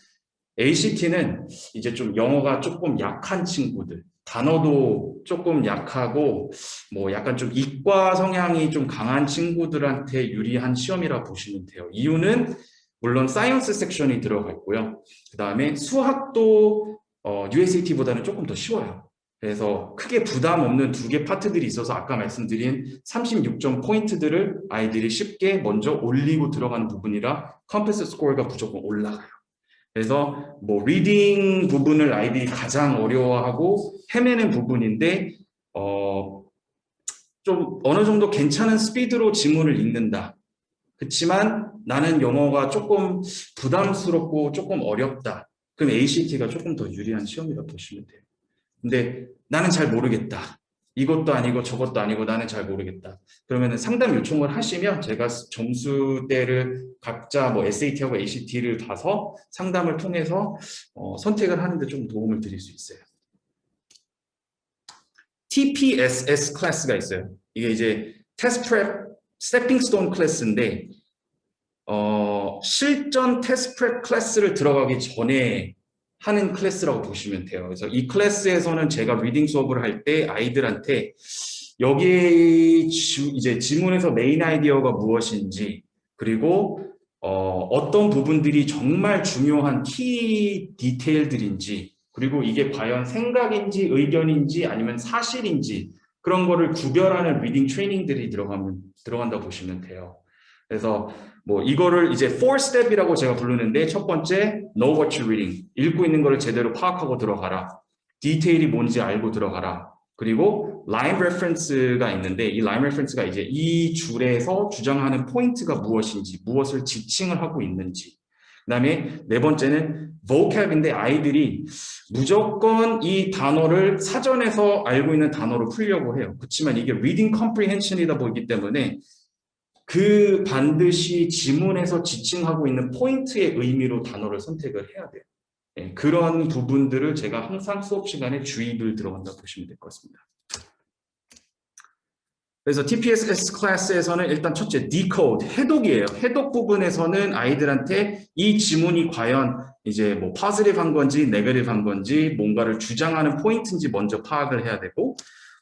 ACT는 이제 좀 영어가 조금 약한 친구들, 단어도 조금 약하고 뭐 약간 좀 이과 성향이 좀 강한 친구들한테 유리한 시험이라 보시면 돼요. 이유는 물론 사이언스 섹션이 들어가 있고요. 그 다음에 수학도 USAT보다는 조금 더 쉬워요. 그래서 크게 부담 없는 두 개 파트들이 있어서 아까 말씀드린 36점 포인트들을 아이들이 쉽게 먼저 올리고 들어가는 부분이라 컴패스 스코어가 무조건 올라가요. 그래서 뭐 리딩 부분을 아이들이 가장 어려워하고 헤매는 부분인데 좀 어느 정도 괜찮은 스피드로 지문을 읽는다. 그렇지만 나는 영어가 조금 부담스럽고 조금 어렵다. 그럼 ACT가 조금 더 유리한 시험이라고 보시면 돼요. 근데 나는 잘 모르겠다. 이것도 아니고 저것도 아니고 나는 잘 모르겠다. 그러면 상담 요청을 하시면 제가 점수대를 각자 뭐 SAT하고 ACT를 봐서 상담을 통해서 선택을 하는데 좀 도움을 드릴 수 있어요. TPSS 클래스가 있어요. 이게 이제 테스트 프랩 스태핑 스톤 클래스인데 실전 테스트 프랩 클래스를 들어가기 전에 하는 클래스라고 보시면 돼요. 그래서 이 클래스에서는 제가 리딩 수업을 할 때 아이들한테 여기 이제 지문에서 메인 아이디어가 무엇인지 그리고 어떤 부분들이 정말 중요한 키 디테일들인지 그리고 이게 과연 생각인지 의견인지 아니면 사실인지 그런 거를 구별하는 리딩 트레이닝들이 들어간다 보시면 돼요. 그래서 뭐 이거를 이제 4스텝이라고 제가 부르는데 첫 번째 know what you're reading 읽고 있는 거를 제대로 파악하고 들어가라. 디테일이 뭔지 알고 들어가라. 그리고 line reference가 있는데 이 line reference가 이제 이 줄에서 주장하는 포인트가 무엇인지 무엇을 지칭을 하고 있는지 그 다음에 네 번째는 vocab인데 아이들이 무조건 이 단어를 사전에서 알고 있는 단어로 풀려고 해요. 그렇지만 이게 reading comprehension이다 보기 때문에 그 반드시 지문에서 지칭하고 있는 포인트의 의미로 단어를 선택을 해야 돼요. 네, 그런 부분들을 제가 항상 수업 시간에 주입을 들어간다 보시면 될 것 같습니다. 그래서 TPSS 클래스에서는 일단 첫째 decode, 해독이에요. 해독 부분에서는 아이들한테 이 지문이 과연 이제 뭐 positive 한 건지 negative 한 건지 뭔가를 주장하는 포인트인지 먼저 파악을 해야 되고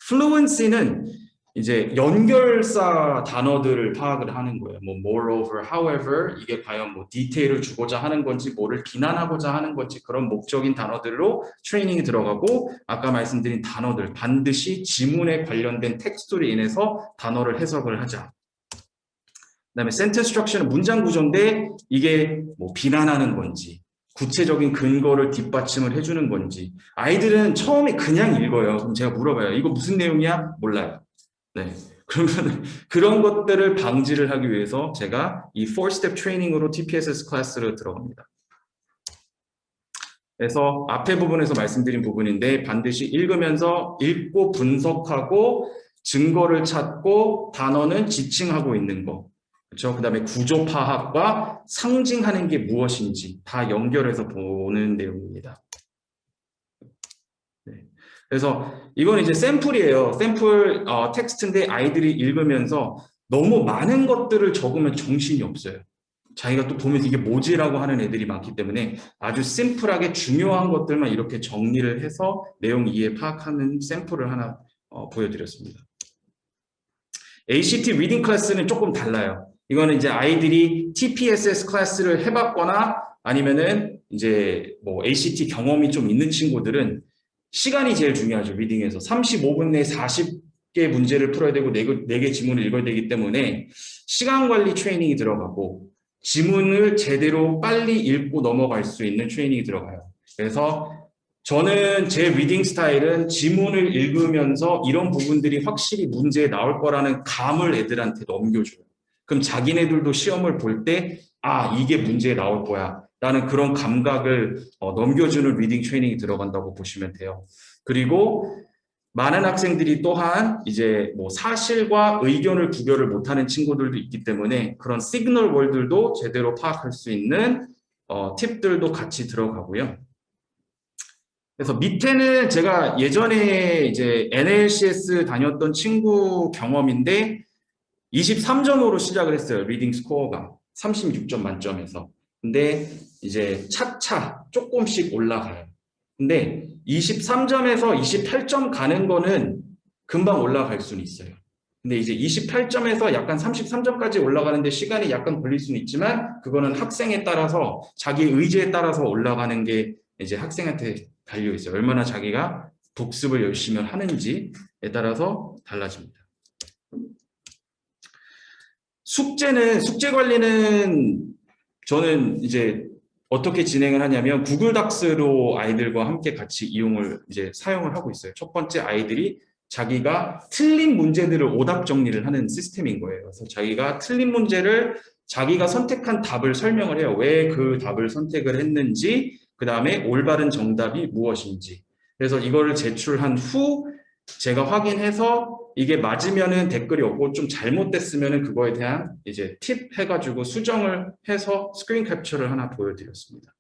fluency는 이제 연결사 단어들을 파악을 하는 거예요. 뭐 moreover, however 이게 과연 뭐 디테일을 주고자 하는 건지 뭐를 비난하고자 하는 건지 그런 목적인 단어들로 트레이닝이 들어가고 아까 말씀드린 단어들 반드시 지문에 관련된 텍스트로 인해서 단어를 해석을 하자. 그다음에 sentence structure는 문장 구조인데 이게 뭐 비난하는 건지 구체적인 근거를 뒷받침을 해주는 건지 아이들은 처음에 그냥 읽어요. 그럼 제가 물어봐요. 이거 무슨 내용이야? 몰라요. 네. 그러면 그런 것들을 방지를 하기 위해서 제가 이 4스텝 트레이닝으로 TPSS 클래스로 들어갑니다. 그래서 앞에 부분에서 말씀드린 부분인데 반드시 읽으면서 읽고 분석하고 증거를 찾고 단어는 지칭하고 있는 거. 그렇죠? 그다음에 구조 파악과 상징하는 게 무엇인지 다 연결해서 보는 내용입니다. 네. 그래서 이건 이제 샘플이에요. 샘플 텍스트인데 아이들이 읽으면서 너무 많은 것들을 적으면 정신이 없어요. 자기가 또 보면서 이게 뭐지라고 하는 애들이 많기 때문에 아주 심플하게 중요한 것들만 이렇게 정리를 해서 내용 이해 파악하는 샘플을 하나 보여드렸습니다. ACT 리딩 클래스는 조금 달라요. 이거는 이제 아이들이 TPSS 클래스를 해봤거나 아니면은 이제 뭐 ACT 경험이 좀 있는 친구들은 시간이 제일 중요하죠. 리딩에서 35분 내에 40개 문제를 풀어야 되고 4개 지문을 읽어야 되기 때문에 시간 관리 트레이닝이 들어가고 지문을 제대로 빨리 읽고 넘어갈 수 있는 트레이닝이 들어가요. 그래서 저는 제 리딩 스타일은 지문을 읽으면서 이런 부분들이 확실히 문제에 나올 거라는 감을 애들한테 넘겨줘요. 그럼 자기네들도 시험을 볼 때, 아, 이게 문제에 나올 거야. 라는 그런 감각을 넘겨주는 리딩 트레이닝이 들어간다고 보시면 돼요. 그리고 많은 학생들이 또한 이제 뭐 사실과 의견을 구별을 못하는 친구들도 있기 때문에 그런 시그널 월들도 제대로 파악할 수 있는 팁들도 같이 들어가고요. 그래서 밑에는 제가 예전에 이제 NLCS 다녔던 친구 경험인데 23점으로 시작을 했어요. 리딩 스코어가 36점 만점에서. 근데 이제 차차 조금씩 올라가요. 근데 23점에서 28점 가는 거는 금방 올라갈 수는 있어요. 근데 이제 28점에서 약간 33점까지 올라가는데 시간이 약간 걸릴 수는 있지만 그거는 학생에 따라서 자기 의지에 따라서 올라가는 게 이제 학생한테 달려 있어요. 얼마나 자기가 복습을 열심히 하는지에 따라서 달라집니다. 숙제 관리는 저는 이제 어떻게 진행을 하냐면 구글 닥스로 아이들과 함께 같이 이용을 이제 사용을 하고 있어요. 첫 번째 아이들이 자기가 틀린 문제들을 오답 정리를 하는 시스템인 거예요. 그래서 자기가 틀린 문제를 자기가 선택한 답을 설명을 해요. 왜 그 답을 선택을 했는지, 그 다음에 올바른 정답이 무엇인지. 그래서 이거를 제출한 후 제가 확인해서 이게 맞으면은 댓글이 없고 좀 잘못됐으면은 그거에 대한 이제 팁 해가지고 수정을 해서 스크린 캡처를 하나 보여드렸습니다.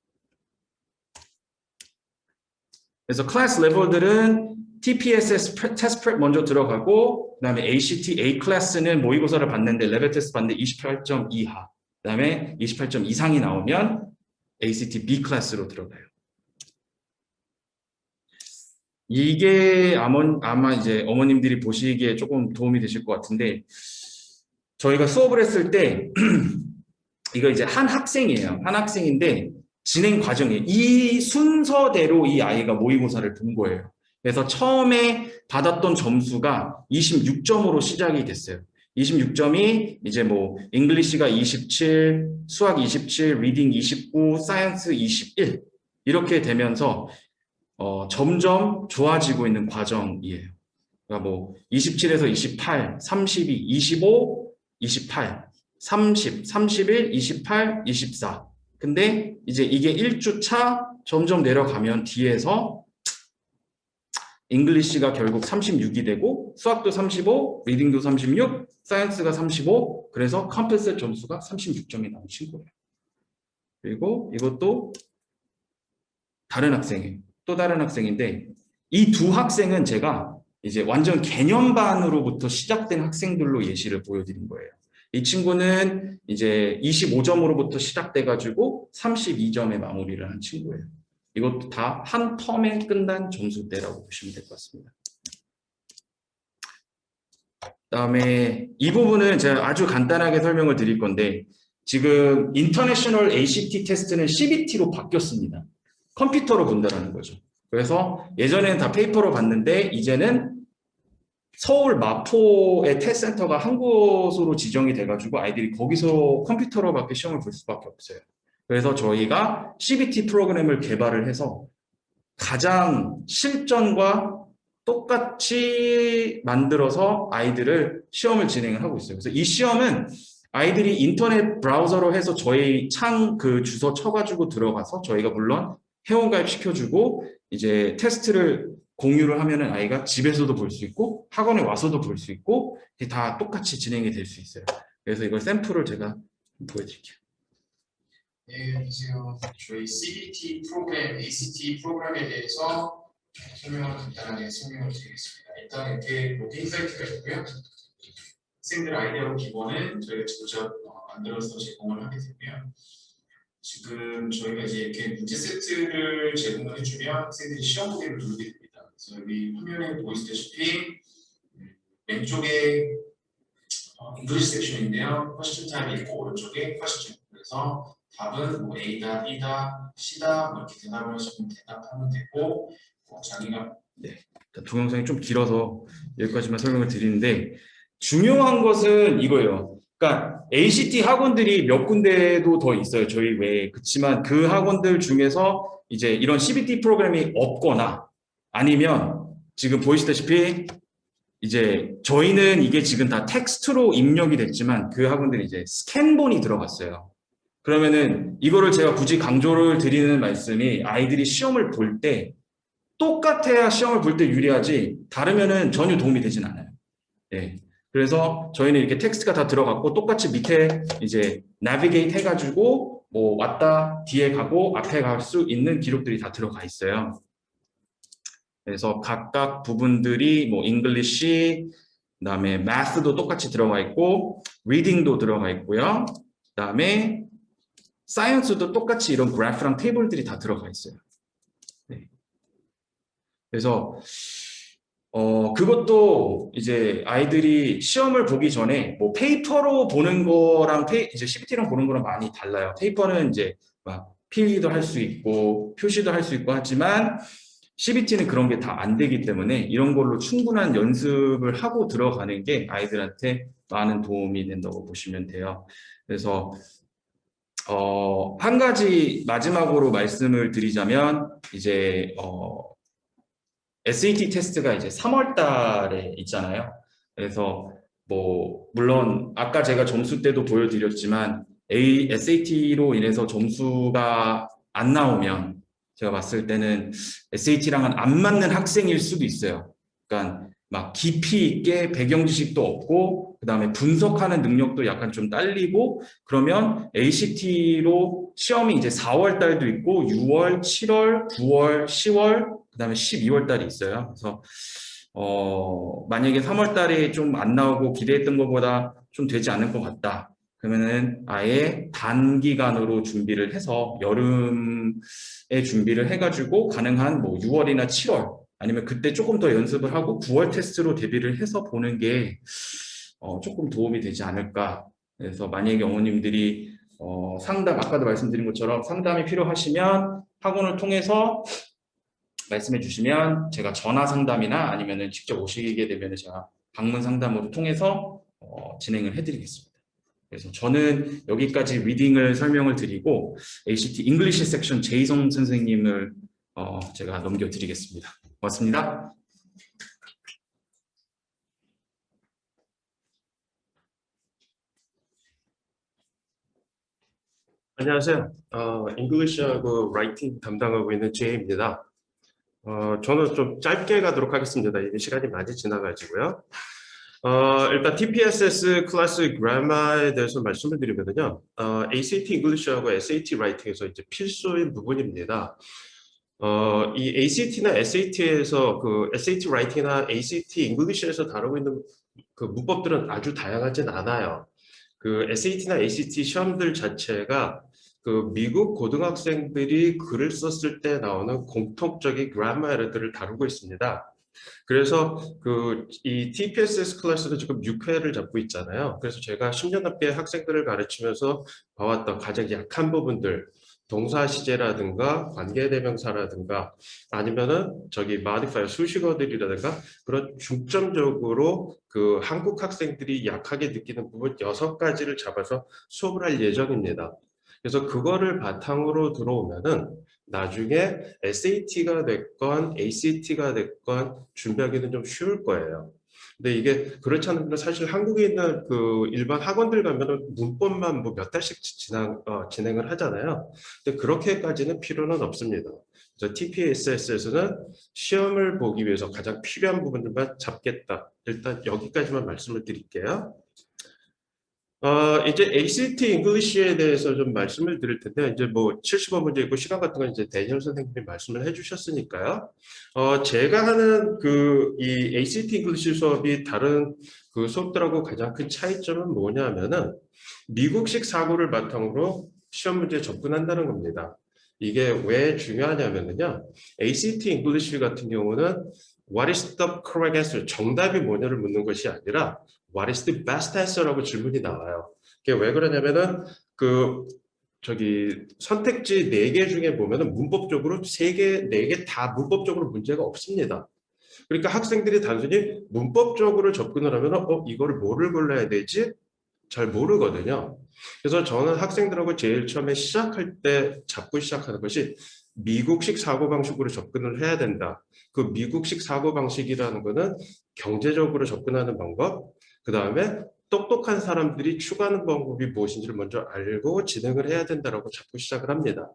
그래서 클래스 레벨들은 TPSS 테스트 프랩 먼저 들어가고 그다음에 ACT A 클래스는 모의고사를 봤는데 레벨 테스트 봤는데 28점 이하 그다음에 28점 이상이 나오면 ACT B 클래스로 들어가요. 이게 아마 이제 어머님들이 보시기에 조금 도움이 되실 것 같은데 저희가 수업을 했을 때 이거 이제 한 학생이에요. 한 학생인데 진행 과정이에요. 이 순서대로 이 아이가 모의고사를 본 거예요. 그래서 처음에 받았던 점수가 26점으로 시작이 됐어요. 26점이 이제 뭐 잉글리시가 27, 수학 27, 리딩 29, 사이언스 21 이렇게 되면서 점점 좋아지고 있는 과정이에요. 그러니까 뭐 27에서 28, 32, 25, 28, 30, 31, 28, 24. 근데 이제 이게 1주차 점점 내려가면 뒤에서 잉글리시가 결국 36이 되고 수학도 35, 리딩도 36, 사이언스가 35. 그래서 컴플셋 점수가 36점이 나온 친구예요. 그리고 이것도 다른 학생이에요. 또 다른 학생인데 이 두 학생은 제가 이제 완전 개념반으로부터 시작된 학생들로 예시를 보여드린 거예요. 이 친구는 이제 25점으로부터 시작돼가지고 32점에 마무리를 한 친구예요. 이것도 다 한 텀에 끝난 점수대라고 보시면 될 것 같습니다. 그다음에 이 부분은 제가 아주 간단하게 설명을 드릴 건데 지금 인터내셔널 ACT 테스트는 CBT로 바뀌었습니다. 컴퓨터로 본다라는 거죠. 그래서 예전에는 다 페이퍼로 봤는데 이제는 서울 마포의 테스트 센터가 한 곳으로 지정이 돼가지고 아이들이 거기서 컴퓨터로밖에 시험을 볼 수밖에 없어요. 그래서 저희가 CBT 프로그램을 개발을 해서 가장 실전과 똑같이 만들어서 아이들을 시험을 진행을 하고 있어요. 그래서 이 시험은 아이들이 인터넷 브라우저로 해서 저희 창 그 주소 쳐가지고 들어가서 저희가 물론 회원가입 시켜주고 이제 테스트를 공유를 하면은 아이가 집에서도 볼 수 있고 학원에 와서도 볼 수 있고 다 똑같이 진행이 될 수 있어요. 그래서 이걸 샘플을 제가 보여드릴게요. 네, 안녕하세요. 저희 CBT 프로그램, ACT 프로그램에 대해서 설명을 간단하게 설명을 드리겠습니다. 일단 이렇게 로딩 사이트가 있고요. 학생들 아이디어 기본은 저희가 직접 만들어서 제공을 하게 되고요. 지금 저희가 이제 이렇게 문제 세트를 제공을 해주면 학생들이 시험 보기를 누르게 됩니다. 그래서 여기 화면에 보이시다시피 왼쪽에 English 섹션인데요. 퀘스천 타입이 있고 오른쪽에 퀘스천. 그래서 답은 뭐 A다, B다, C다 뭐 이렇게 대답을 하시면 대답하면 되고 자기가 동영상이 좀 길어서 여기까지만 설명을 드리는데 중요한 것은 이거예요. 그러니까 ACT 학원들이 몇 군데도 더 있어요. 저희 외에. 그렇지만 그 학원들 중에서 이제 이런 CBT 프로그램이 없거나 아니면 지금 보이시다시피 이제 저희는 이게 지금 다 텍스트로 입력이 됐지만 그 학원들이 이제 스캔본이 들어갔어요. 그러면은 이거를 제가 굳이 강조를 드리는 말씀이 아이들이 시험을 볼 때 똑같아야 시험을 볼 때 유리하지 다르면은 전혀 도움이 되진 않아요. 예. 그래서 저희는 이렇게 텍스트가 다 들어갔고 똑같이 밑에 이제 내비게이트 해가지고 뭐 왔다 뒤에 가고 앞에 갈 수 있는 기록들이 다 들어가 있어요. 그래서 각각 부분들이 뭐 English, 그다음에 Math도 똑같이 들어가 있고 Reading도 들어가 있고요. 그다음에 Science도 똑같이 이런 그래프랑 테이블들이 다 들어가 있어요. 네. 그래서 그것도 이제 아이들이 시험을 보기 전에 뭐 페이퍼로 보는 거랑 이제 CBT랑 보는 거랑 많이 달라요. 페이퍼는 이제 막 필기도 할 수 있고 표시도 할 수 있고 하지만 CBT는 그런 게 다 안 되기 때문에 이런 걸로 충분한 연습을 하고 들어가는 게 아이들한테 많은 도움이 된다고 보시면 돼요. 그래서 한 가지 마지막으로 말씀을 드리자면 이제 SAT 테스트가 이제 3월 달에 있잖아요. 그래서 뭐 물론 아까 제가 점수 때도 보여드렸지만 SAT로 인해서 점수가 안 나오면 제가 봤을 때는 SAT랑은 안 맞는 학생일 수도 있어요. 그러니까 막 깊이 있게 배경 지식도 없고 그다음에 분석하는 능력도 약간 좀 딸리고 그러면 ACT로 시험이 이제 4월 달도 있고 6월, 7월, 9월, 10월 그다음에 12월 달이 있어요. 그래서 만약에 3월 달에 좀 안 나오고 기대했던 것보다 좀 되지 않을 것 같다. 그러면은 아예 단기간으로 준비를 해서 여름에 준비를 해가지고 가능한 뭐 6월이나 7월 아니면 그때 조금 더 연습을 하고 9월 테스트로 대비를 해서 보는 게 조금 도움이 되지 않을까. 그래서 만약에 어머님들이 상담 아까도 말씀드린 것처럼 상담이 필요하시면 학원을 통해서 말씀해 주시면 제가 전화 상담이나 아니면은 직접 오시게 되면 제가 방문 상담으로 통해서 진행을 해드리겠습니다. 그래서 저는 여기까지 리딩을 설명을 드리고 ACT 잉글리시 섹션 제이성 선생님을 제가 넘겨드리겠습니다. 고맙습니다. 안녕하세요. 잉글리시하고 라이팅 담당하고 있는 제이입니다. 저는 좀 짧게 가도록 하겠습니다. 이미 시간이 많이 지나가지고요. 일단 TPSS 클래스 그래머에 대해서 말씀을 드리면요. ACT 잉글리시하고 SAT 라이팅에서 이제 필수인 부분입니다. 이 ACT나 SAT에서 그 SAT 라이팅이나 ACT 잉글리시에서 다루고 있는 그 문법들은 아주 다양하진 않아요. 그 SAT나 ACT 시험들 자체가 그 미국 고등학생들이 글을 썼을 때 나오는 공통적인 그래머 에러들을 다루고 있습니다. 그래서 이 TPSS 클래스도 지금 6회를 잡고 있잖아요. 그래서 제가 10년 넘게 학생들을 가르치면서 봐왔던 가장 약한 부분들, 동사 시제라든가 관계대명사라든가 아니면은 저기 modifier 수식어들이라든가 그런 중점적으로 그 한국 학생들이 약하게 느끼는 부분 6가지를 잡아서 수업을 할 예정입니다. 그래서 그거를 바탕으로 들어오면은 나중에 SAT가 됐건 ACT가 됐건 준비하기는 좀 쉬울 거예요. 근데 이게 그렇지 않으면 사실 한국에 있는 그 일반 학원들 가면은 문법만 뭐 몇 달씩 진행을 하잖아요. 근데 그렇게까지는 필요는 없습니다. 그래서 TPSS에서는 시험을 보기 위해서 가장 필요한 부분들만 잡겠다. 일단 여기까지만 말씀을 드릴게요. 이제 ACT 잉글리시에 대해서 좀 말씀을 드릴 텐데, 이제 뭐 75문제 있고 시간 같은 건 이제 대니얼 선생님이 말씀을 해주셨으니까요. 제가 하는 이 ACT 잉글리시 수업이 다른 그 수업들하고 가장 큰 차이점은 뭐냐면은 미국식 사고를 바탕으로 시험 문제에 접근한다는 겁니다. 이게 왜 중요하냐면요. ACT 잉글리시 같은 경우는 What is the correct answer? 정답이 뭐냐를 묻는 것이 아니라 What is the best answer라고 질문이 나와요. 그게 왜 그러냐면은 선택지 4개 중에 보면은 문법적으로 3개, 4개 다 문법적으로 문제가 없습니다. 그러니까 학생들이 단순히 문법적으로 접근을 하면은 이거를 뭐를 골라야 되지? 잘 모르거든요. 그래서 저는 학생들하고 제일 처음에 시작할 때 잡고 시작하는 것이 미국식 사고방식으로 접근을 해야 된다. 그 미국식 사고방식이라는 거는 경제적으로 접근하는 방법, 그 다음에 똑똑한 사람들이 추구하는 방법이 무엇인지를 먼저 알고 진행을 해야 된다라고 잡고 시작을 합니다.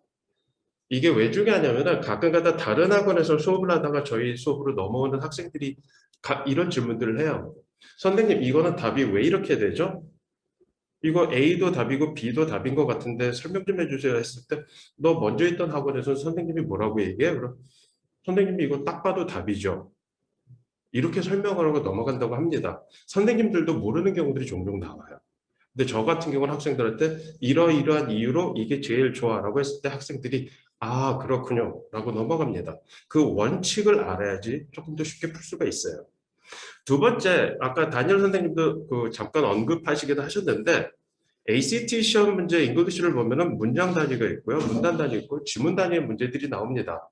이게 왜 중요하냐면은 가끔가다 다른 학원에서 수업을 하다가 저희 수업으로 넘어오는 학생들이 이런 질문들을 해요. 선생님, 이거는 답이 왜 이렇게 되죠? 이거 A도 답이고 B도 답인 것 같은데 설명 좀 해주세요 했을 때 너 먼저 있던 학원에서 선생님이 뭐라고 얘기해? 그럼 선생님이 이거 딱 봐도 답이죠. 이렇게 설명을 하고 넘어간다고 합니다. 선생님들도 모르는 경우들이 종종 나와요. 근데 저 같은 경우는 학생들한테 이러이러한 이유로 이게 제일 좋아라고 했을 때 학생들이 아 그렇군요 라고 넘어갑니다. 그 원칙을 알아야지 조금 더 쉽게 풀 수가 있어요. 두 번째, 아까 다니엘 선생님도 잠깐 언급하시기도 하셨는데 ACT 시험 문제 잉글리시를 보면은 문장 단위가 있고요. 문단 단위 있고 지문 단위의 문제들이 나옵니다.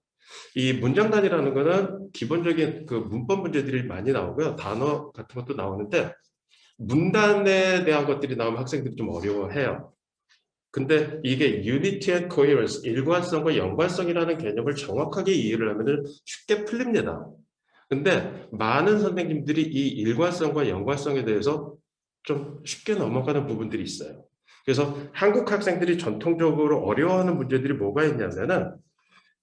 이 문장 단위라는 거는 기본적인 그 문법 문제들이 많이 나오고요. 단어 같은 것도 나오는데 문단에 대한 것들이 나오면 학생들이 좀 어려워해요. 근데 이게 unity and coherence, 일관성과 연관성이라는 개념을 정확하게 이해를 하면 쉽게 풀립니다. 근데 많은 선생님들이 이 일관성과 연관성에 대해서 좀 쉽게 넘어가는 부분들이 있어요. 그래서 한국 학생들이 전통적으로 어려워하는 문제들이 뭐가 있냐면은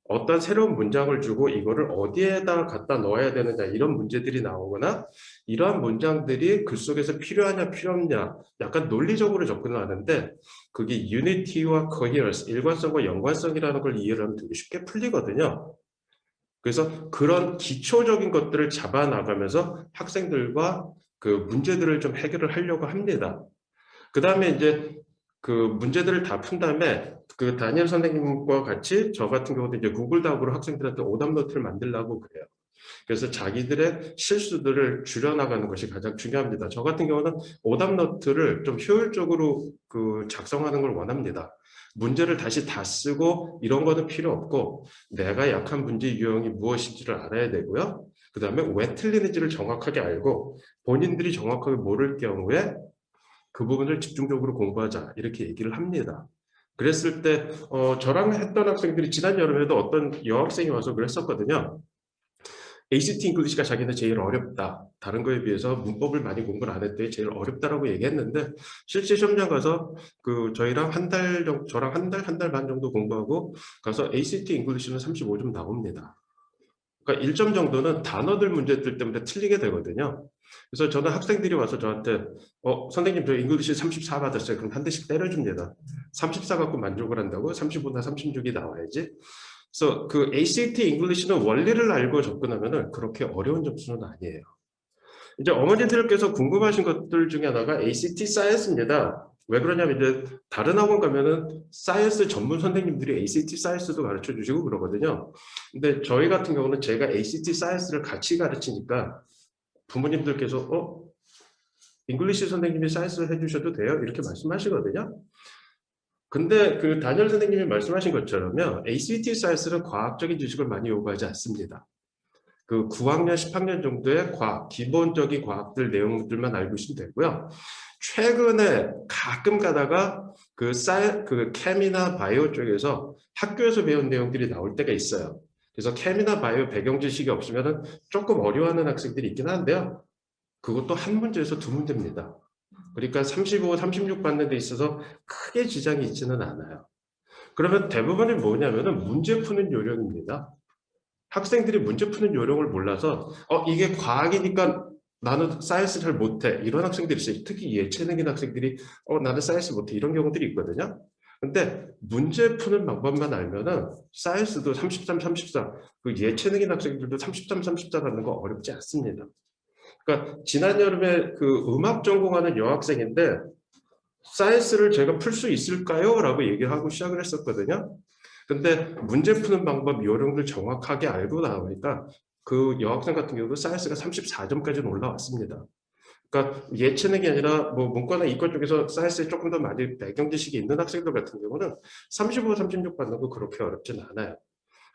어떤 새로운 문장을 주고 이거를 어디에다 갖다 넣어야 되느냐 이런 문제들이 나오거나 이러한 문장들이 글 속에서 필요하냐 필요 없냐 약간 논리적으로 접근을 하는데 그게 유니티와 coherence, 일관성과 연관성이라는 걸 이해를 하면 되게 쉽게 풀리거든요. 그래서 그런 기초적인 것들을 잡아 나가면서 학생들과 그 문제들을 좀 해결을 하려고 합니다. 그 다음에 이제 그 문제들을 다 푼 다음에 그 다니엘 선생님과 같이 저 같은 경우도 이제 구글 답으로 학생들한테 오답 노트를 만들려고 그래요. 그래서 자기들의 실수들을 줄여나가는 것이 가장 중요합니다. 저 같은 경우는 오답 노트를 좀 효율적으로 작성하는 걸 원합니다. 문제를 다시 다 쓰고 이런 거는 필요 없고 내가 약한 문제 유형이 무엇인지를 알아야 되고요. 그 다음에 왜 틀리는지를 정확하게 알고 본인들이 정확하게 모를 경우에 그 부분을 집중적으로 공부하자 이렇게 얘기를 합니다. 그랬을 때 저랑 했던 학생들이 지난 여름에도 어떤 여학생이 와서 그랬었거든요. ACT 잉글리시가 자기는 제일 어렵다. 다른 거에 비해서 문법을 많이 공부를 안 했더니 제일 어렵다라고 얘기했는데 실제 시험장 가서 저희랑 저랑 한 달 반 정도 공부하고 가서 ACT 잉글리시는 35점 나옵니다. 그러니까 1점 정도는 단어들 문제들 때문에 틀리게 되거든요. 그래서 저는 학생들이 와서 저한테 선생님 저 잉글리시 34 받았어요. 그럼 한 대씩 때려줍니다. 34 갖고 만족을 한다고? 35나 36이 나와야지. 그래서 그 ACT 잉글리시는 원리를 알고 접근하면 그렇게 어려운 점수는 아니에요. 이제 어머니들께서 궁금하신 것들 중에 하나가 ACT 사이언스입니다. 왜 그러냐면 이제 다른 학원 가면은 사이언스 전문 선생님들이 ACT 사이언스도 가르쳐 주시고 그러거든요. 근데 저희 같은 경우는 제가 ACT 사이언스를 같이 가르치니까 부모님들께서 잉글리시 선생님이 사이언스를 해주셔도 돼요? 이렇게 말씀하시거든요. 근데 그 다니엘 선생님이 말씀하신 것처럼요, ACT 사이언스는 과학적인 지식을 많이 요구하지 않습니다. 그 9학년, 10학년 정도의 과학, 기본적인 과학들 내용들만 알고 있으면 되고요. 최근에 가끔 가다가 그 캠이나 바이오 쪽에서 학교에서 배운 내용들이 나올 때가 있어요. 그래서 캠이나 바이오 배경 지식이 없으면 조금 어려워하는 학생들이 있긴 한데요. 그것도 한 문제에서 두 문제입니다. 그러니까 35, 36 받는 데 있어서 크게 지장이 있지는 않아요. 그러면 대부분이 뭐냐면은 문제 푸는 요령입니다. 학생들이 문제 푸는 요령을 몰라서 이게 과학이니까 나는 사이언스 잘 못해 이런 학생들이 있어요. 특히 예체능인 학생들이 나는 사이언스 못해 이런 경우들이 있거든요. 근데 문제 푸는 방법만 알면은 사이언스도 33, 34, 그 예체능인 학생들도 33, 34 받는 거 어렵지 않습니다. 그러니까 지난 여름에 그 음악 전공하는 여학생인데 사이언스를 제가 풀 수 있을까요? 라고 얘기하고 시작을 했었거든요. 근데 문제 푸는 방법 요령을 정확하게 알고 나오니까 그 여학생 같은 경우도 사이언스가 34점까지는 올라왔습니다. 그러니까 예체능이 아니라 뭐 문과나 이과 쪽에서 사이언스에 조금 더 많이 배경 지식이 있는 학생들 같은 경우는 35, 36 받는 거 그렇게 어렵진 않아요.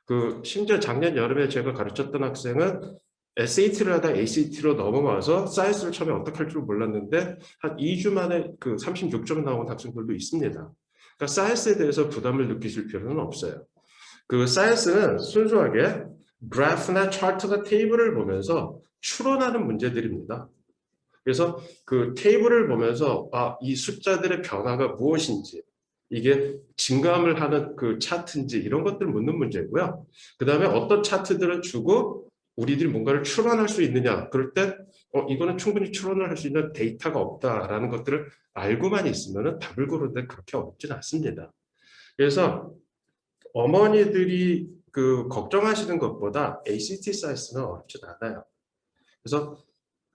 그 심지어 작년 여름에 제가 가르쳤던 학생은 SAT를 하다 ACT로 넘어와서 사이언스를 처음에 어떻게 할 줄 몰랐는데 한 2주 만에 그 36점 나온 학생들도 있습니다. 그러니까 사이언스에 대해서 부담을 느끼실 필요는 없어요. 그 사이언스는 순수하게 그래프나 차트나 테이블을 보면서 추론하는 문제들입니다. 그래서 그 테이블을 보면서 이 숫자들의 변화가 무엇인지 이게 증감을 하는 그 차트인지 이런 것들을 묻는 문제고요. 그 다음에 어떤 차트들을 주고 우리들이 뭔가를 추론할 수 있느냐 그럴 때 이거는 충분히 추론을 할 수 있는 데이터가 없다라는 것들을 알고만 있으면 답을 고르는데 그렇게 어렵진 않습니다. 그래서 어머니들이 그 걱정하시는 것보다 ACT 사이언스는 어렵진 않아요. 그래서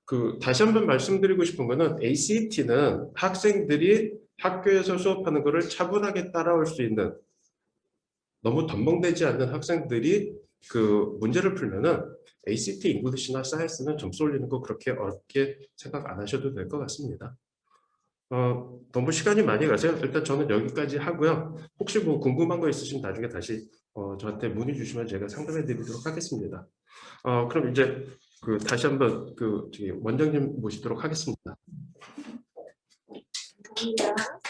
그 다시 한번 말씀드리고 싶은 거는 ACT는 학생들이 학교에서 수업하는 것을 차분하게 따라올 수 있는 너무 덤벙대지 않는 학생들이 그 문제를 풀면은 ACT 잉글리시나 사이언스는 점수 올리는 거 그렇게 어렵게 생각 안 하셔도 될 것 같습니다. 너무 시간이 많이 가세요. 일단 저는 여기까지 하고요. 혹시 뭐 궁금한 거 있으시면 나중에 다시 저한테 문의 주시면 제가 상담해 드리도록 하겠습니다. 그럼 이제 그 다시 한번 그 원장님 모시도록 하겠습니다. 감사합니다.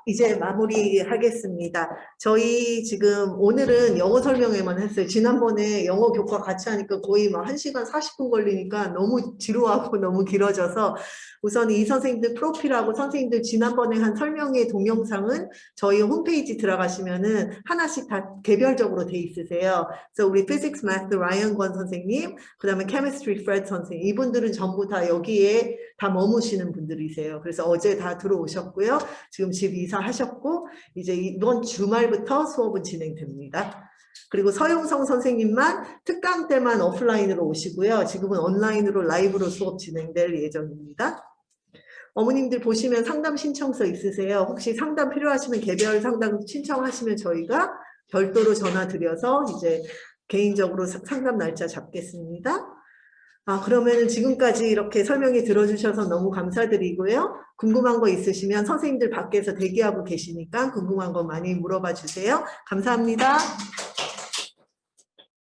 이제 마무리하겠습니다. 저희 지금 오늘은 영어 설명회만 했어요. 지난번에 영어 교과 같이 하니까 거의 막 1시간 40분 걸리니까 너무 지루하고 너무 길어져서 우선 이 선생님들 프로필하고 선생님들 지난번에 한 설명회 동영상은 저희 홈페이지 들어가시면은 하나씩 다 개별적으로 돼 있으세요. 그래서 우리 Physics, Math 라이언 권 선생님, 그 다음에 Chemistry Fred 선생님, 이분들은 전부 다 여기에 다 머무시는 분들이세요. 그래서 어제 다 들어오셨고요. 지금 집 이사하셨고 이제 이번 주말부터 수업은 진행됩니다. 그리고 서용성 선생님만 특강 때만 오프라인으로 오시고요. 지금은 온라인으로 라이브로 수업 진행될 예정입니다. 어머님들 보시면 상담 신청서 있으세요. 혹시 상담 필요하시면 개별 상담 신청하시면 저희가 별도로 전화 드려서 이제 개인적으로 상담 날짜 잡겠습니다. 그러면 지금까지 이렇게 설명이 들어주셔서 너무 감사드리고요. 궁금한 거 있으시면 선생님들 밖에서 대기하고 계시니까 궁금한 거 많이 물어봐 주세요. 감사합니다.